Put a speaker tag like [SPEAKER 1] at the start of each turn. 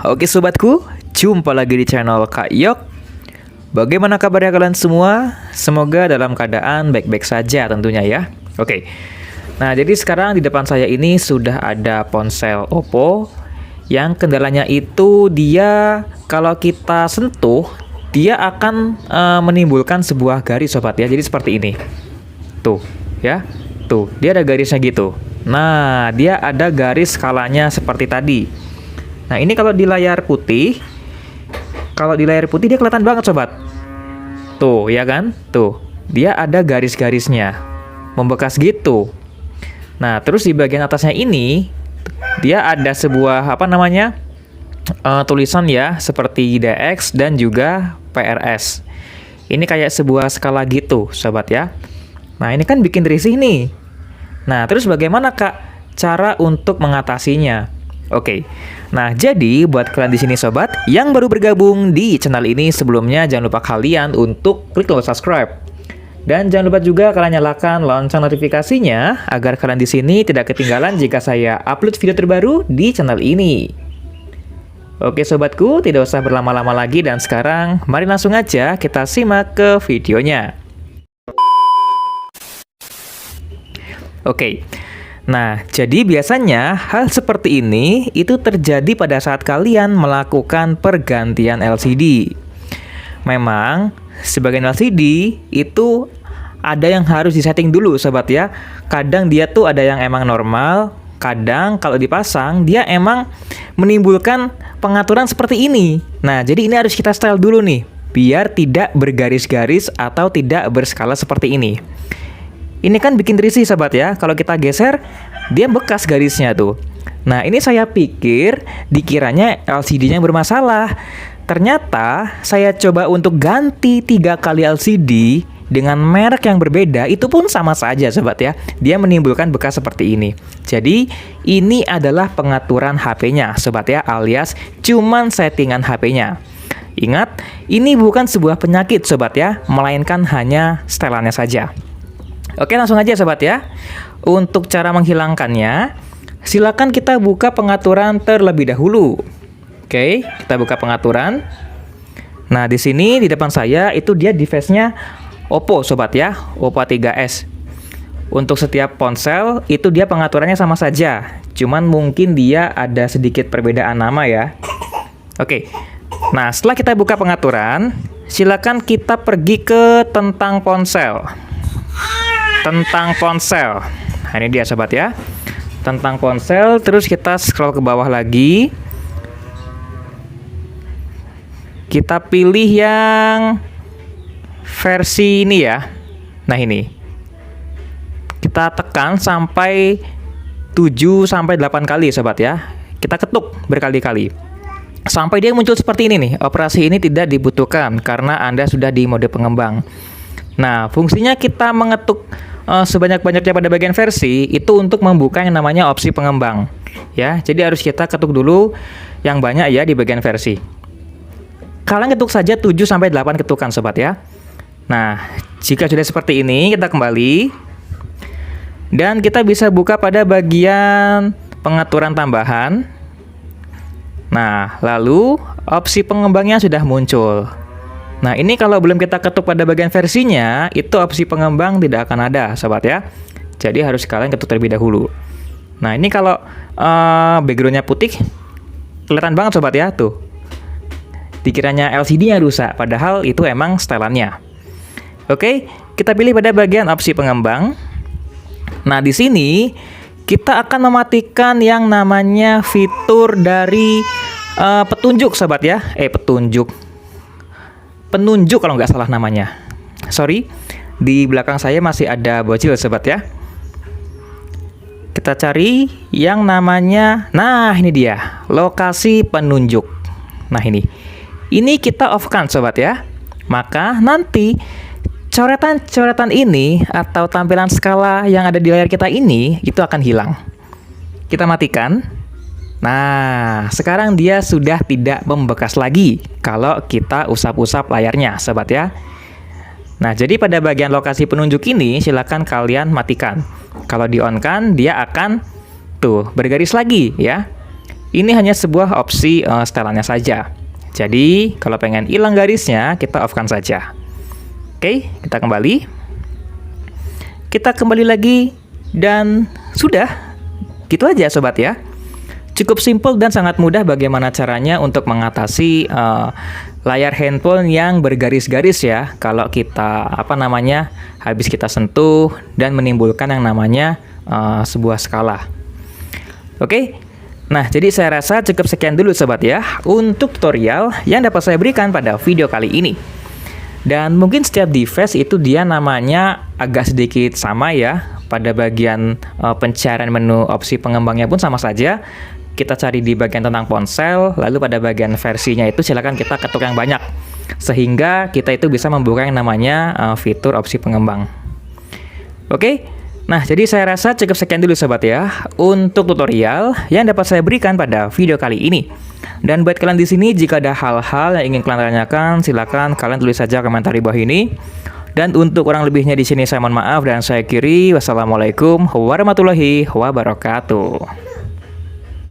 [SPEAKER 1] Oke sobatku, jumpa lagi di channel Kak Yok. Bagaimana kabarnya kalian semua? Semoga dalam keadaan baik-baik saja tentunya ya. Oke, nah jadi sekarang di depan saya ini sudah ada ponsel Oppo yang kendalanya itu dia kalau kita sentuh dia akan menimbulkan sebuah garis sobat ya. Jadi seperti ini. Tuh ya, tuh dia ada garisnya gitu. Nah dia ada garis skalanya seperti tadi. Nah ini kalau di layar putih, dia kelihatan banget sobat. Tuh ya kan, tuh dia ada garis-garisnya, membekas gitu. Nah terus di bagian atasnya ini, dia ada sebuah tulisan ya seperti DX dan juga PRS. Ini kayak sebuah skala gitu sobat ya. Nah ini kan bikin risih nih. Nah terus bagaimana Kak cara untuk mengatasinya? Oke, nah jadi buat kalian di sini sobat yang baru bergabung di channel ini sebelumnya jangan lupa kalian untuk klik tombol subscribe dan jangan lupa juga kalian nyalakan lonceng notifikasinya agar kalian di sini tidak ketinggalan jika saya upload video terbaru di channel ini. Oke sobatku, tidak usah berlama-lama lagi dan sekarang mari langsung aja kita simak ke videonya. Oke. Nah, jadi biasanya hal seperti ini itu terjadi pada saat kalian melakukan pergantian LCD. Memang, sebagian LCD itu ada yang harus disetting dulu sobat ya. Kadang dia tuh ada yang emang normal, kadang kalau dipasang dia emang menimbulkan pengaturan seperti ini. Nah, jadi ini harus kita style dulu nih, biar tidak bergaris-garis atau tidak berskala seperti ini. Ini kan bikin risih sobat ya, kalau kita geser dia bekas garisnya tuh. Nah ini saya pikir dikiranya LCD-nya bermasalah. Ternyata saya coba untuk ganti 3 kali LCD dengan merek yang berbeda, itu pun sama saja sobat ya. Dia menimbulkan bekas seperti ini. Jadi ini adalah pengaturan HP-nya sobat ya, alias cuman settingan HP-nya. Ingat, ini bukan sebuah penyakit sobat ya, melainkan hanya setelannya saja. Oke langsung aja sobat ya. Untuk cara menghilangkannya, silakan kita buka pengaturan terlebih dahulu. Oke, kita buka pengaturan. Nah di sini di depan saya itu dia device-nya Oppo sobat ya, Oppo A3s. Untuk setiap ponsel itu dia pengaturannya sama saja, cuman mungkin dia ada sedikit perbedaan nama ya. Oke, nah setelah kita buka pengaturan, silakan kita pergi ke tentang ponsel. Tentang ponsel. Nah, ini dia sobat ya. Tentang ponsel, terus kita scroll ke bawah lagi. Kita pilih yang versi ini ya. Nah, ini. Kita tekan sampai 7 sampai 8 kali sobat ya. Kita ketuk berkali-kali. Sampai dia muncul seperti ini nih. Operasi ini tidak dibutuhkan karena Anda sudah di mode pengembang. Nah, fungsinya kita mengetuk sebanyak-banyaknya pada bagian versi itu untuk membuka yang namanya opsi pengembang ya. Jadi harus kita ketuk dulu yang banyak ya di bagian versi. Kalian ketuk saja 7 sampai 8 ketukan sobat ya. Nah, jika sudah seperti ini kita kembali dan kita bisa buka pada bagian pengaturan tambahan. Nah, lalu opsi pengembangnya sudah muncul. Nah ini kalau belum kita ketuk pada bagian versinya, itu opsi pengembang tidak akan ada sobat ya. Jadi harus kalian ketuk terlebih dahulu. Nah ini kalau backgroundnya putih, kelihatan banget sobat ya tuh. Dikiranya LCD-nya rusak, padahal itu emang setelannya. Oke, kita pilih pada bagian opsi pengembang. Nah di sini kita akan mematikan yang namanya fitur dari petunjuk sobat ya. Penunjuk kalau nggak salah namanya. Sorry, di belakang saya masih ada bocil sobat ya. Kita cari yang namanya, nah ini dia, lokasi penunjuk. Nah ini kita off-kan sobat ya. Maka nanti coretan-coretan ini atau tampilan skala yang ada di layar kita ini itu akan hilang. Kita matikan. Nah, sekarang dia sudah tidak membekas lagi kalau kita usap-usap layarnya, sobat ya. Nah, jadi pada bagian lokasi penunjuk ini silakan kalian matikan. Kalau di-on kan dia akan tuh bergaris lagi ya. Ini hanya sebuah opsi setelannya saja. Jadi, kalau pengen hilang garisnya, kita off-kan saja. Oke, kita kembali. Kita kembali lagi, dan sudah. Gitu aja sobat ya. Cukup simpel dan sangat mudah bagaimana caranya untuk mengatasi layar handphone yang bergaris-garis ya. Kalau kita, habis kita sentuh dan menimbulkan yang namanya sebuah skala. Oke. Nah, jadi saya rasa cukup sekian dulu sobat ya untuk tutorial yang dapat saya berikan pada video kali ini. Dan mungkin setiap device itu dia namanya agak sedikit sama ya. Pada bagian pencarian menu opsi pengembangnya pun sama saja. Kita cari di bagian tentang ponsel, lalu pada bagian versinya itu silakan kita ketuk yang banyak. Sehingga kita itu bisa membuka yang namanya fitur opsi pengembang. Oke. Nah, jadi saya rasa cukup sekian dulu sobat ya untuk tutorial yang dapat saya berikan pada video kali ini. Dan buat kalian di sini jika ada hal-hal yang ingin kalian tanyakan, silakan kalian tulis saja komentar di bawah ini. Dan untuk kurang lebihnya di sini saya mohon maaf dan saya akhiri. Wassalamualaikum warahmatullahi wabarakatuh.